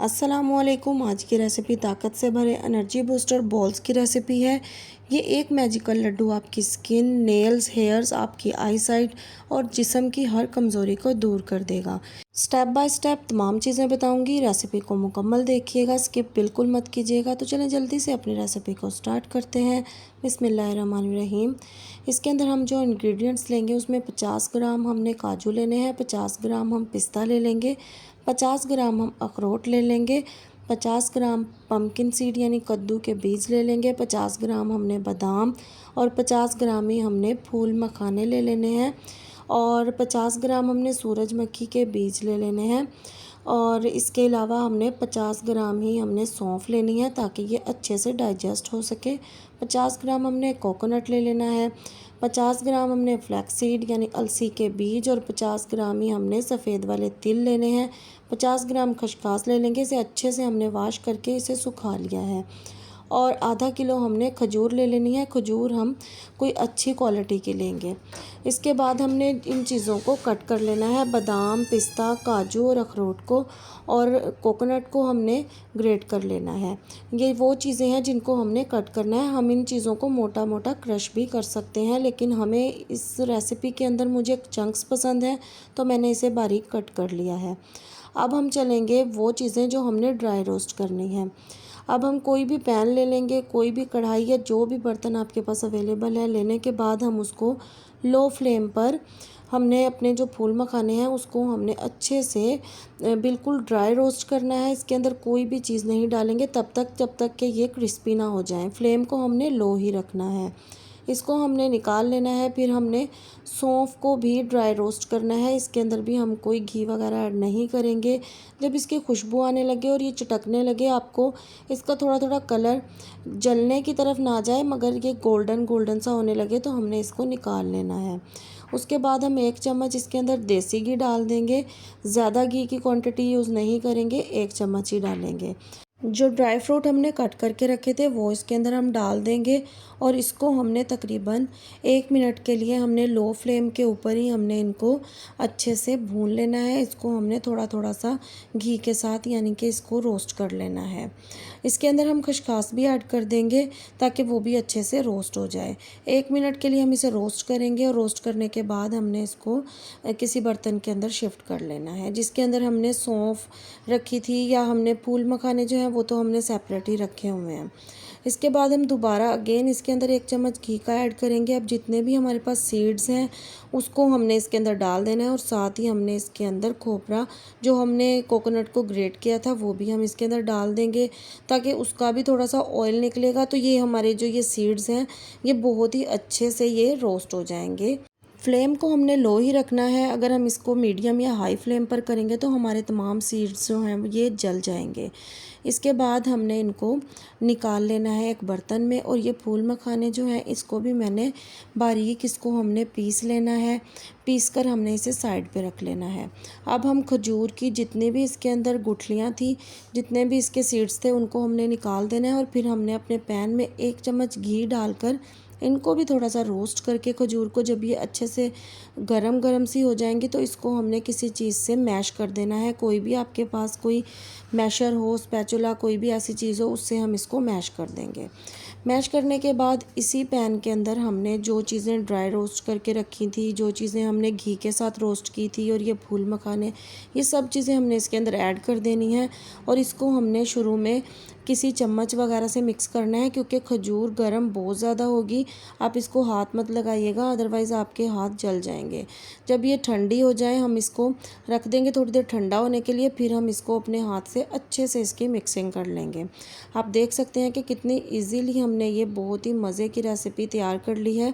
अस्सलामुअलैकुम। आज की रेसिपी ताकत से भरे एनर्जी बूस्टर बॉल्स की रेसिपी है। ये एक मैजिकल लड्डू आपकी स्किन, नेल्स, हेयर्स, आपकी आई साइट और जिस्म की हर कमज़ोरी को दूर कर देगा। स्टेप बाय स्टेप तमाम चीज़ें बताऊंगी। रेसिपी को मुकम्मल देखिएगा, स्किप बिल्कुल मत कीजिएगा। तो चलें जल्दी से अपनी रेसिपी को स्टार्ट करते हैं। बिस्मिल्लाहिर्रहमानिर्रहीम। इसके अंदर हम जो इंग्रेडिएंट्स लेंगे उसमें 50 ग्राम हमने काजू लेने हैं, 50 ग्राम हम पिस्ता ले लेंगे, 50 ग्राम हम अखरोट ले लेंगे, 50 ग्राम पम्पकिन सीड यानी कद्दू के बीज ले लेंगे, 50 ग्राम हमने बादाम और 50 ग्राम ही हमने फूल मखाने ले लेने हैं और 50 ग्राम हमने सूरजमुखी के बीज ले लेने हैं और इसके अलावा हमने 50 ग्राम ही हमने सौंफ लेनी है ताकि ये अच्छे से डाइजेस्ट हो सके। 50 ग्राम हमने कोकोनट ले लेना है, 50 ग्राम हमने फ्लैक्स सीड यानी अलसी के बीज और 50 ग्राम ही हमने सफ़ेद वाले तिल लेने हैं। 50 ग्राम खसखस ले लेंगे। इसे अच्छे से हमने वॉश करके इसे सुखा लिया है और आधा किलो हमने खजूर ले लेनी है। खजूर हम कोई अच्छी क्वालिटी की लेंगे। इसके बाद हमने इन चीज़ों को कट कर लेना है, बादाम, पिस्ता, काजू और अखरोट को, और कोकोनट को हमने ग्रेट कर लेना है। ये वो चीज़ें हैं जिनको हमने कट करना है। हम इन चीज़ों को मोटा मोटा क्रश भी कर सकते हैं, लेकिन हमें इस रेसिपी के अंदर मुझे चंक्स पसंद हैं तो मैंने इसे बारीक कट कर लिया है। अब हम चलेंगे वो चीज़ें जो हमने ड्राई रोस्ट करनी है। अब हम कोई भी पैन ले लेंगे, कोई भी कढ़ाई या जो भी बर्तन आपके पास अवेलेबल है। लेने के बाद हम उसको लो फ्लेम पर हमने अपने जो फूल मखाने हैं उसको हमने अच्छे से बिल्कुल ड्राई रोस्ट करना है। इसके अंदर कोई भी चीज़ नहीं डालेंगे तब तक जब तक कि ये क्रिस्पी ना हो जाए। फ्लेम को हमने लो ही रखना है। इसको हमने निकाल लेना है। फिर हमने सौंफ को भी ड्राई रोस्ट करना है। इसके अंदर भी हम कोई घी वगैरह ऐड नहीं करेंगे। जब इसकी खुशबू आने लगे और ये चटकने लगे, आपको इसका थोड़ा थोड़ा कलर जलने की तरफ ना जाए मगर ये गोल्डन गोल्डन सा होने लगे तो हमने इसको निकाल लेना है। उसके बाद हम 1 चम्मच इसके अंदर देसी घी डाल देंगे। ज़्यादा घी की क्वांटिटी यूज़ नहीं करेंगे, 1 चम्मच ही डालेंगे। जो ड्राई फ्रूट हमने कट करके रखे थे वो इसके अंदर हम डाल देंगे और इसको हमने तकरीबन 1 मिनट के लिए हमने लो फ्लेम के ऊपर ही हमने इनको अच्छे से भून लेना है। इसको हमने थोड़ा थोड़ा सा घी के साथ यानी कि इसको रोस्ट कर लेना है। इसके अंदर हम खसखस भी ऐड कर देंगे ताकि वो भी अच्छे से रोस्ट हो जाए। 1 मिनट के लिए हम इसे रोस्ट करेंगे और रोस्ट करने के बाद हमने इसको किसी बर्तन के अंदर शिफ्ट कर लेना है, जिसके अंदर हमने सौंफ रखी थी या हमने फूल मखाने जो हैं वो तो हमने सेपरेट ही रखे हुए हैं। इसके बाद हम दोबारा अगेन इसके अंदर 1 चम्मच घी का ऐड करेंगे। अब जितने भी हमारे पास सीड्स हैं उसको हमने इसके अंदर डाल देना है और साथ ही हमने इसके अंदर खोपरा जो हमने कोकोनट को ग्रेट किया था वो भी हम इसके अंदर डाल देंगे ताकि उसका भी थोड़ा सा ऑयल निकलेगा। तो ये हमारे जो ये सीड्स हैं ये बहुत ही अच्छे से ये रोस्ट हो जाएंगे। फ्लेम को हमने लो ही रखना है। अगर हम इसको मीडियम या हाई फ्लेम पर करेंगे तो हमारे तमाम सीड्स जो हैं ये जल जाएंगे। इसके बाद हमने इनको निकाल लेना है एक बर्तन में और ये फूल मखाने जो हैं इसको भी मैंने बारीक इसको हमने पीस लेना है। पीस कर हमने इसे साइड पे रख लेना है। अब हम खजूर की जितनी भी इसके अंदर गुठलियाँ थी, जितने भी इसके सीड्स थे उनको हमने निकाल देना है और फिर हमने अपने पैन में 1 चम्मच घी डालकर इनको भी थोड़ा सा रोस्ट करके खजूर को जब ये अच्छे से गरम गरम सी हो जाएंगी तो इसको हमने किसी चीज़ से मैश कर देना है। कोई भी आपके पास कोई मैशर हो, स्पैचुला, कोई भी ऐसी चीज़ हो उससे हम इसको मैश कर देंगे। मैश करने के बाद इसी पैन के अंदर हमने जो चीज़ें ड्राई रोस्ट करके रखी थी, जो चीज़ें हमने घी के साथ रोस्ट की थी और ये फूल मखाने, ये सब चीज़ें हमने इसके अंदर ऐड कर देनी है और इसको हमने शुरू में किसी चम्मच वगैरह से मिक्स करना है क्योंकि खजूर गर्म बहुत ज़्यादा होगी। आप इसको हाथ मत लगाइएगा अदरवाइज़ आपके हाथ जल जाएंगे। जब ये ठंडी हो जाए हम इसको रख देंगे थोड़ी देर ठंडा होने के लिए, फिर हम इसको अपने हाथ से अच्छे से इसकी मिक्सिंग कर लेंगे। आप देख सकते हैं कि कितनी ईजीली हमने ये बहुत ही मज़े की रेसिपी तैयार कर ली है।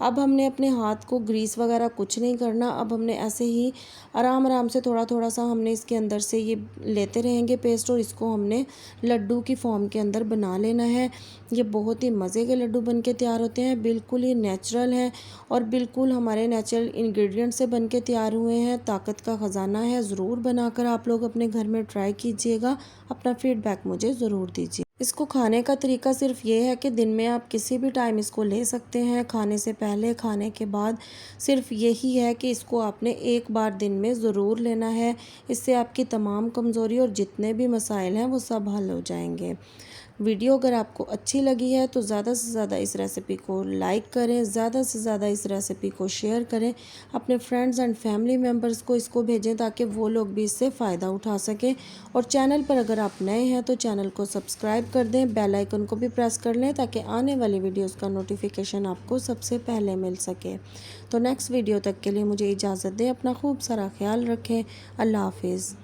अब हमने अपने हाथ को ग्रीस वगैरह कुछ नहीं करना। अब हमने ऐसे ही आराम आराम से थोड़ा थोड़ा सा हमने इसके अंदर से ये लेते रहेंगे पेस्ट और इसको हमने लड्डू की फॉर्म के अंदर बना लेना है। ये बहुत ही मज़े के लड्डू बन के तैयार होते हैं, बिल्कुल ही नेचुरल हैं और बिल्कुल हमारे नेचुरल इंग्रेडिएंट से बन के तैयार हुए हैं। ताकत का ख़जाना है। ज़रूर बनाकर आप लोग अपने घर में ट्राई कीजिएगा। अपना फीडबैक मुझे ज़रूर दीजिए। इसको खाने का तरीका सिर्फ ये है कि दिन में आप किसी भी टाइम इसको ले सकते हैं, खाने से पहले, खाने के बाद। सिर्फ यही है कि इसको आपने एक बार दिन में ज़रूर लेना है। इससे आपकी तमाम कमज़ोरी और जितने भी मसाइल हैं वो सब हल हो जाएंगे। वीडियो अगर आपको अच्छी लगी है तो ज़्यादा से ज़्यादा इस रेसिपी को लाइक करें, ज़्यादा से ज़्यादा इस रेसिपी को शेयर करें, अपने फ्रेंड्स एंड फैमिली मेम्बर्स को इसको भेजें ताकि वो लोग भी इससे फ़ायदा उठा सकें। और चैनल पर अगर आप नए हैं तो चैनल को सब्सक्राइब कर दें, बेल आइकन को भी प्रेस कर लें ताकि आने वाली वीडियोज़ का नोटिफिकेशन आपको सबसे पहले मिल सके। तो नेक्स्ट वीडियो तक के लिए मुझे इजाज़त दें। अपना खूब सारा ख्याल रखें। अल्लाह हाफिज़।